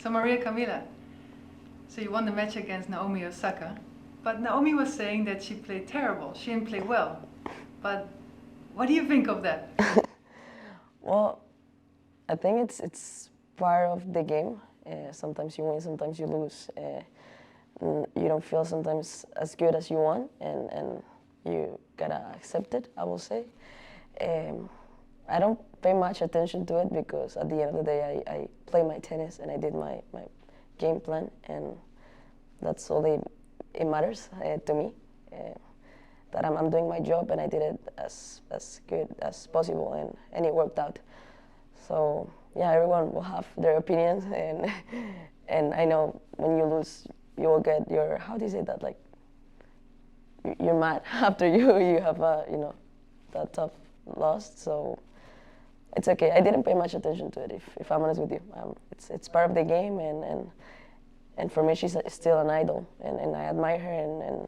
So Maria Camila, so you won the match against Naomi Osaka, but Naomi was saying that she played terrible. She didn't play well. But what do you think of that? Well, I think it's part of the game. Sometimes you win, sometimes you lose. You don't feel sometimes as good as you want, and you gotta accept it, I will say. I don't pay much attention to it because at the end of the day I play my tennis and I did my game plan, and that's all it matters to me. That I'm doing my job and I did it as good as possible, and it worked out. So yeah, everyone will have their opinions, and I know when you lose, you will get your, how do you say that, like you're mad after you have that tough loss. So it's okay. I didn't pay much attention to it, if I'm honest with you. It's part of the game, and for me she's still an idol, and I admire her,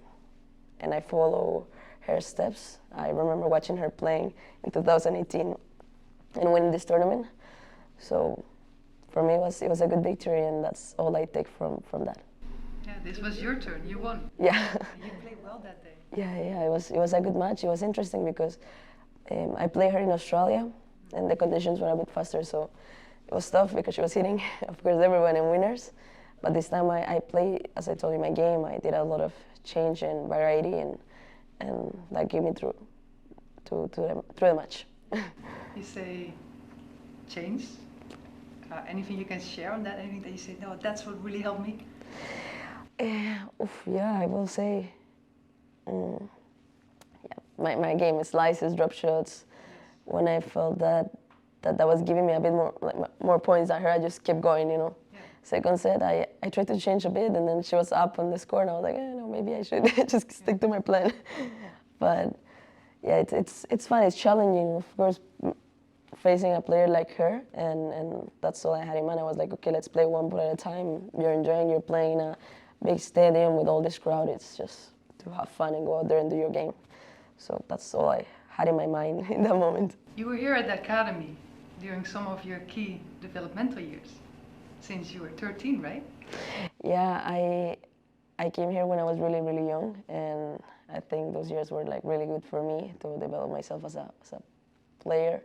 and I follow her steps. I remember watching her playing in 2018 and winning this tournament. So for me, it was a good victory, and that's all I take from that. Yeah, this was your turn. You won. Yeah. You played well that day. Yeah. It was a good match. It was interesting because I played her in Australia, and the conditions were a bit faster, so it was tough because she was hitting, of course, everyone in winners. But this time I played, as I told you, my game. I did a lot of change and variety, and that gave me through the match. You say change. Anything you can share on that? Anything that you say, no, that's what really helped me? Yeah, I will say, my game is slices, drop shots. When I felt that was giving me a bit more, like more points than her, I just kept going, Yeah. Second set, I tried to change a bit, and then she was up on the score, and I was like, no, maybe I should just stick to my plan. But yeah, it's fun. It's challenging, of course, facing a player like her, and that's all I had in mind. I was like, okay, let's play one ball at a time. You're enjoying, you're playing in a big stadium with all this crowd. It's just to have fun and go out there and do your game. So that's all I had in my mind in that moment. You were here at the academy during some of your key developmental years, since you were 13, right? Yeah, I came here when I was really, really young, and I think those years were like really good for me to develop myself as a player,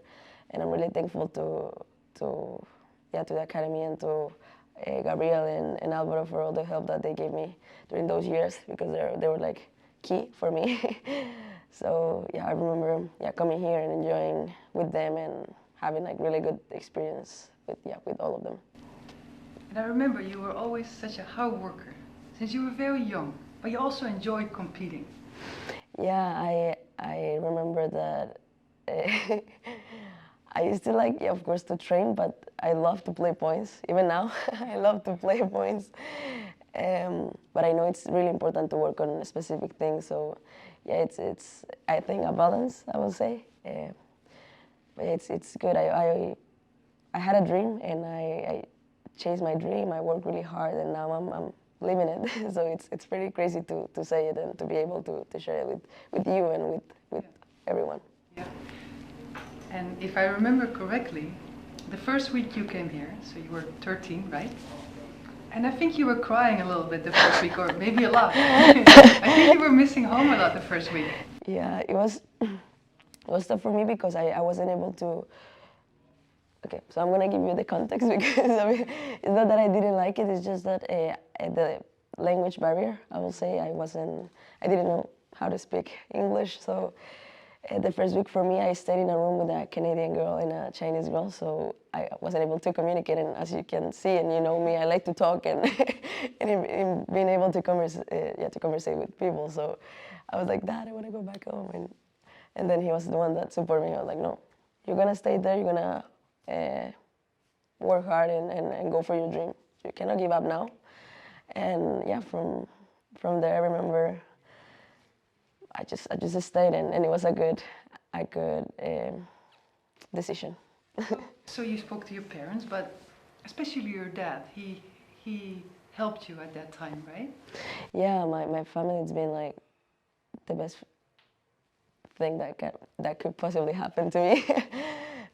and I'm really thankful to the academy and to Gabriel and Alvaro for all the help that they gave me during those years, because they were like key for me. So yeah, I remember coming here and enjoying with them and having like really good experience with all of them. And I remember you were always such a hard worker since you were very young, but you also enjoyed competing. Yeah, I remember that. I used to like, of course, to train, but I love to play points. Even now, I love to play points. But I know it's really important to work on specific things. So yeah, it's I think a balance, I will say. But it's good. I had a dream, and I chased my dream. I worked really hard, and now I'm living it. So it's pretty crazy to say it and to be able to share it with you and with everyone. Yeah. And if I remember correctly, the first week you came here, so you were 13, right? And I think you were crying a little bit the first week, or maybe a lot. I think you were missing home a lot the first week. Yeah, it was tough for me because I wasn't able to. Okay, so I'm gonna give you the context because I mean, it's not that I didn't like it. It's just that the language barrier, I will say, I didn't know how to speak English. So the first week for me, I stayed in a room with a Canadian girl and a Chinese girl, so I wasn't able to communicate. And as you can see, and you know me, I like to talk and in being able to conversate with people. So I was like, Dad, I want to go back home. And then he was the one that supported me. I was like, no, you're gonna stay there. You're gonna work hard and go for your dream. You cannot give up now. And yeah, from there, I remember I just stayed, and it was a good decision. So you spoke to your parents, but especially your dad. He helped you at that time, right? Yeah, my family, it's been like the best thing that could possibly happen to me.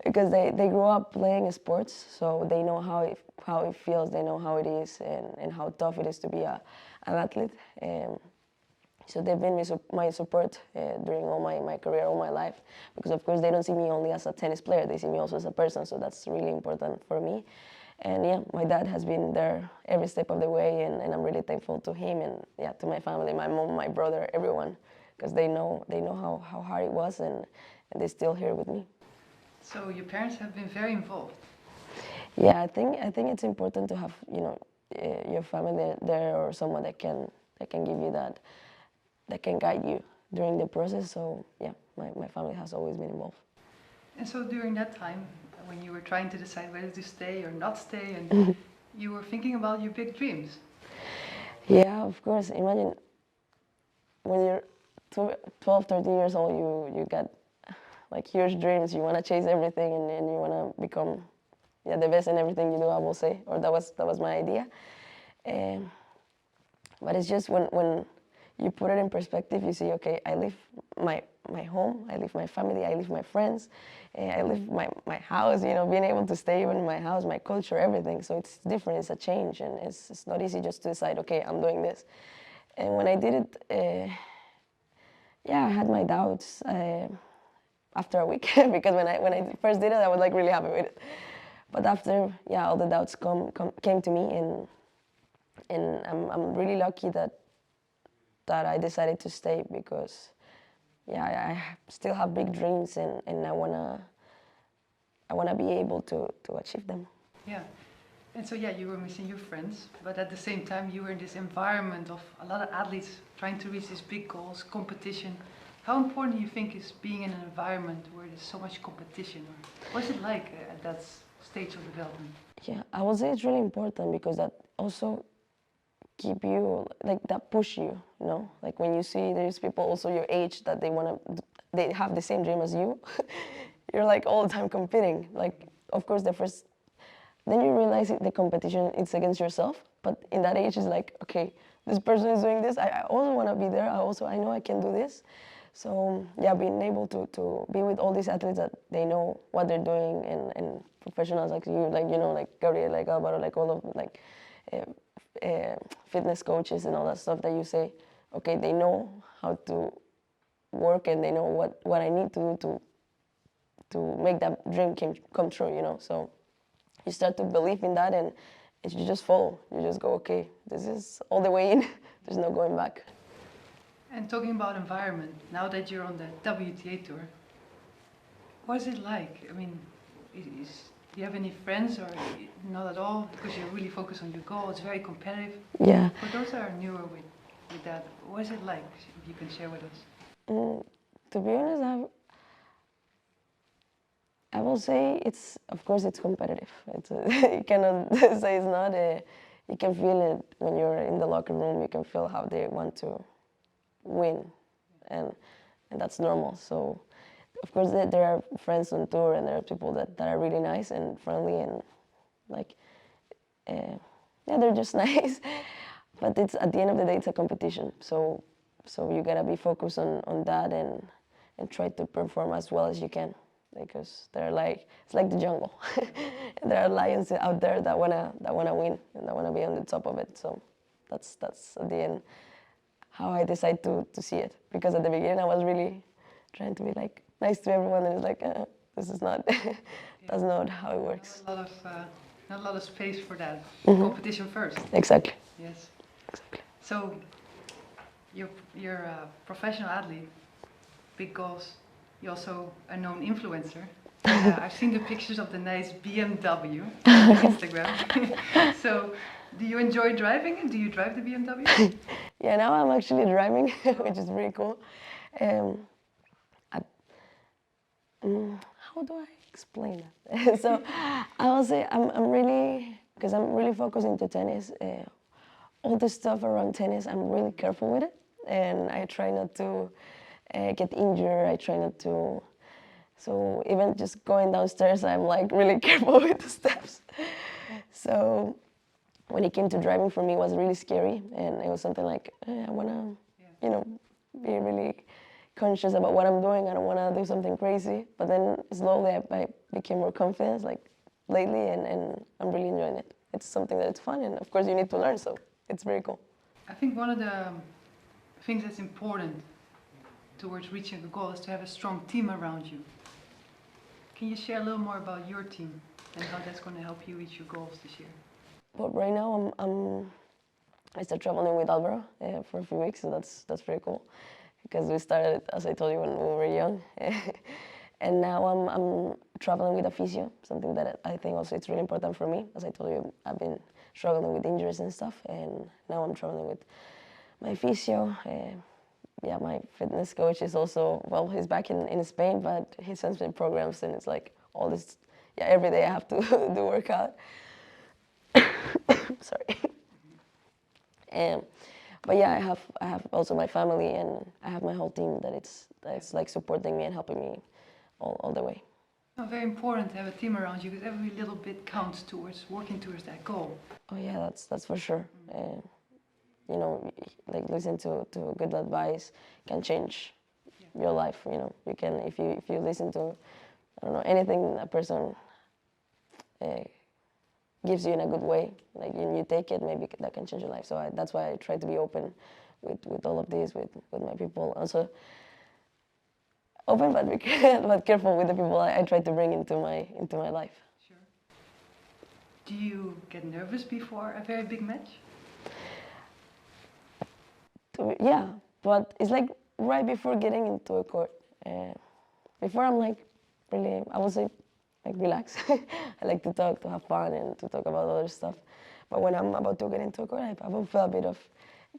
because they grew up playing sports, so they know how it feels, they know how it is, and how tough it is to be an athlete. So they've been my support during all my career, all my life, because of course they don't see me only as a tennis player, they see me also as a person, so that's really important for me. And yeah, my dad has been there every step of the way, and I'm really thankful to him, and yeah, to my family, my mom, my brother, everyone, because they know how hard it was, and they're still here with me. So your parents have been very involved. Yeah, I think it's important to have your family there, or someone that can give you that can guide you during the process. So yeah, my family has always been involved. And so during that time, when you were trying to decide whether to stay or not stay, and you were thinking about your big dreams. Yeah, of course. Imagine when you're 12, 13 years old, you got like huge dreams. You want to chase everything, and you want to become the best in everything you do, I will say, or that was my idea. But it's just when you put it in perspective, you see, okay, I leave my home, I leave my family, I leave my friends, I leave my house, being able to stay even in my house, my culture, everything. So it's different, it's a change, and it's not easy just to decide, okay, I'm doing this. And when I did it, yeah, I had my doubts after a week because when I first did it, I was like really happy with it. But after, yeah, all the doubts came to me, and I'm really lucky that I decided to stay, because yeah, I still have big dreams, and I wanna be able to achieve them. Yeah. And so yeah, you were missing your friends, but at the same time you were in this environment of a lot of athletes trying to reach these big goals, competition. How important do you think is being in an environment where there's so much competition? Or what's it like at that stage of development? Yeah, I would say it's really important, because that also keep you, like, that push you, like when you see there's people also your age that they have the same dream as you. You're like all the time competing, like, of course then you realize the competition it's against yourself, but in that age it's like, okay, this person is doing this, I also want to be there, I know I can do this. So yeah, being able to be with all these athletes that they know what they're doing, and professionals like you, like Gabriel, like Alvaro, like all of like fitness coaches and all that stuff, that you say, okay, they know how to work, and they know what I need to do to make that dream come true, so you start to believe in that, and you just follow, you just go, okay, this is all the way in. There's no going back. And talking about environment, now that you're on the WTA Tour, what is it like? I mean, do you have any friends, or not at all? Because you're really focused on your goal, it's very competitive. Yeah. For those that are newer with that, what is it like, if you can share with us? To be honest, I will say of course it's competitive. You cannot say it's not. You can feel it when you're in the locker room, you can feel how they want to win, and that's normal. So of course there are friends on tour, and there are people that are really nice and friendly, and like yeah, they're just nice. But it's, at the end of the day, it's a competition, so you gotta be focused on that, and try to perform as well as you can, because it's like the jungle. There are lions out there that wanna win, and that wanna be on the top of it. So that's at the end how I decide to see it, because at the beginning I was really trying to be like nice to everyone, and it's like this is not that's not how it works. Not a lot of space for that. Competition first. Exactly. Yes. Exactly. So you're a professional athlete, big goals. You're also a known influencer. I've seen the pictures of the nice BMW on Instagram. So, do you enjoy driving? Do you drive the BMW? Yeah, now I'm actually driving, which is pretty cool. How do I explain that? So I will say I'm really, because I'm really focused into tennis. All the stuff around tennis, I'm really careful with it, and I try not to get injured. I try not to. So even just going downstairs, I'm like really careful with the steps. So when it came to driving, for me, it was really scary, and it was something like I wanna, be really conscious about what I'm doing. I don't want to do something crazy. But then slowly I became more confident, like lately, and I'm really enjoying it. It's something that it's fun, and of course you need to learn, so it's very cool. I think one of the things that's important towards reaching a goal is to have a strong team around you. Can you share a little more about your team and how that's going to help you reach your goals this year? But right now I started traveling with Alvaro for a few weeks, so that's pretty cool. Because we started, as I told you, when we were young. And now I'm traveling with a physio, something that I think also it's really important for me. As I told you, I've been struggling with injuries and stuff, and now I'm traveling with my physio. Yeah, my fitness coach is also, well, he's back in Spain, but he sends me programs, and it's like all this, yeah, every day I have to do workout. Sorry. But yeah, I have also my family, and I have my whole team that's like supporting me and helping me all the way. Oh, very important to have a team around you because every little bit counts towards working towards that goal. Oh yeah, that's for sure. You know, like listen to good advice can change your life. You know, you can if you listen to, I don't know, anything a person gives you in a good way, like you take it, maybe that can change your life. So that's why I try to be open with all of this, with my people. Also open, but but careful with the people I try to bring into my life. Sure. Do you get nervous before a very big match? Yeah, but it's like right before getting into a court. Before I'm like really, I would say, like relax. I like to talk, to have fun, and to talk about other stuff. But when I'm about to get into a court, I will feel a bit of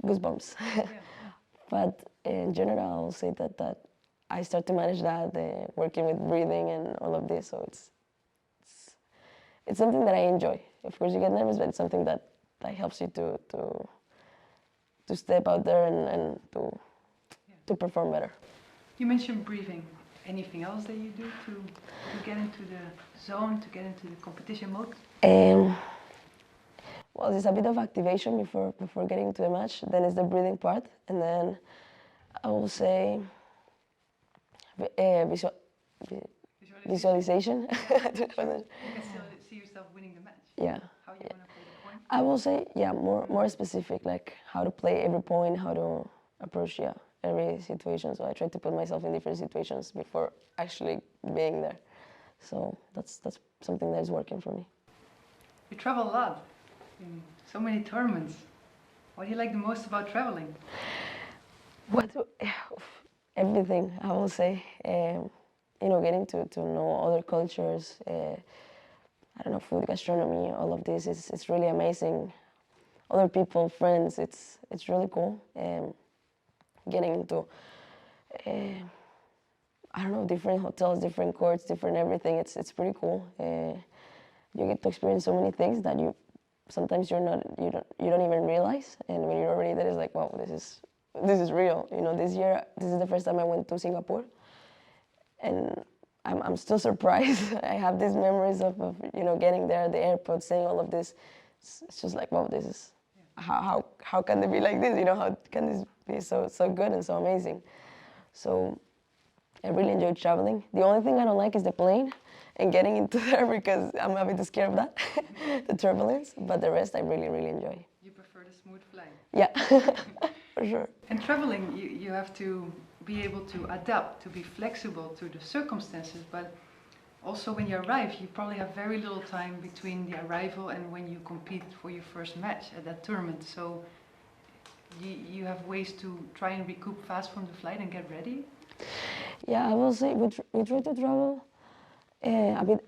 goosebumps. Yeah. But in general, I will say that I start to manage that, working with breathing and all of this. So it's something that I enjoy. Of course, you get nervous, but it's something that helps you to step out there and to perform better. You mentioned breathing. Anything else that you do to get into the zone, to get into the competition mode? Well, it's a bit of activation before getting to the match. Then it's the breathing part, and then I will say visualization. Yeah. You can still see yourself winning the match. Yeah. How you want to play the point? I will say, yeah, more specific, like how to play every point, how to approach, every situation. So I try to put myself in different situations before actually being there. So that's something that is working for me. You travel a lot in so many tournaments. What do you like the most about traveling? Everything, I will say. Getting to know other cultures, I don't know, food, gastronomy, all of this it's really amazing. Other people, friends, it's really cool. Getting into, I don't know, different hotels, different courts, different everything. It's pretty cool. You get to experience so many things that sometimes you don't even realize. And when you're already there, it's like, wow, this is real. You know, this year, this is the first time I went to Singapore, and I'm still surprised. I have these memories of getting there at the airport, seeing all of this. It's just like, wow, this is how can they be like this? You know, how can this be so good and so amazing? So I really enjoy traveling. The only thing I don't like is the plane and getting into there because I'm a bit scared of that, the turbulence. But the rest I really enjoy. You prefer the smooth flight? Yeah, for sure. And traveling, you have to be able to adapt, to be flexible to the circumstances, but also when you arrive, you probably have very little time between the arrival and when you compete for your first match at that tournament. So you have ways to try and recoup fast from the flight and get ready? Yeah, I will say we try to travel a bit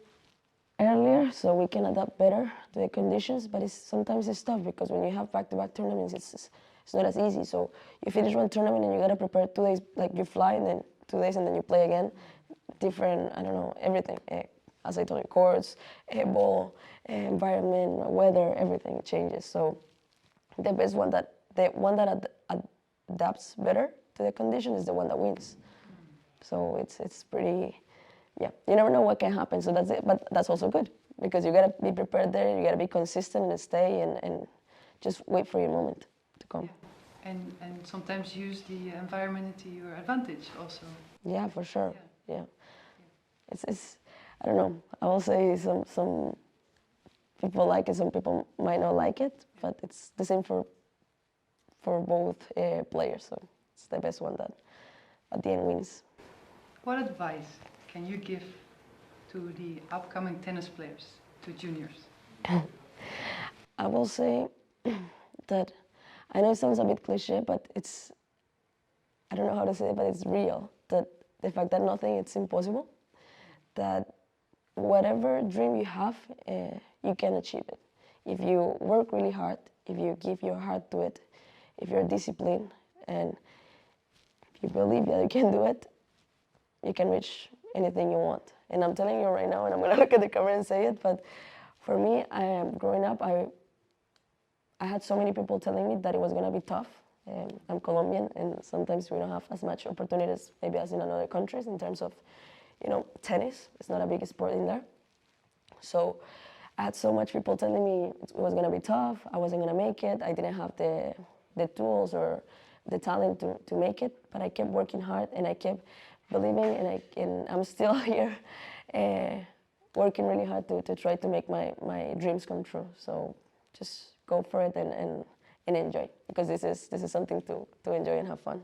earlier so we can adapt better to the conditions, but sometimes it's tough because when you have back-to-back tournaments, it's not as easy. So you finish one tournament and you gotta prepare 2 days, like you fly and then 2 days and then you play again. Different, I don't know, everything. As I told you, courts, ball, environment, weather, everything changes. So the one that adapts better to the condition is the one that wins. So it's pretty, yeah. You never know what can happen. So that's it, but that's also good because you gotta be prepared there. You gotta be consistent and stay and just wait for your moment to come. and sometimes use the environment to your advantage also. Yeah, for sure. Yeah. Yeah. It's I don't know. I will say some people like it, some people might not like it, but it's the same for both players. So it's the best one that at the end wins. What advice can you give to the upcoming tennis players, to juniors? I will say that I know it sounds a bit cliche, but it's I don't know how to say it, but it's real. That the fact that nothing is impossible, that whatever dream you have, you can achieve it. If you work really hard, if you give your heart to it, if you're disciplined, and if you believe that you can do it, you can reach anything you want. And I'm telling you right now, and I'm gonna look at the camera and say it, but for me, growing up, I had so many people telling me that it was gonna be tough. I'm Colombian, and sometimes we don't have as much opportunities maybe as in other countries in terms of, tennis. It's not a big sport in there. So I had so much people telling me it was gonna be tough. I wasn't gonna make it. I didn't have the tools or the talent to make it. But I kept working hard, and I kept believing, and I'm still here, working really hard to try to make my dreams come true. So just go for it and enjoy, because this is something to enjoy and have fun.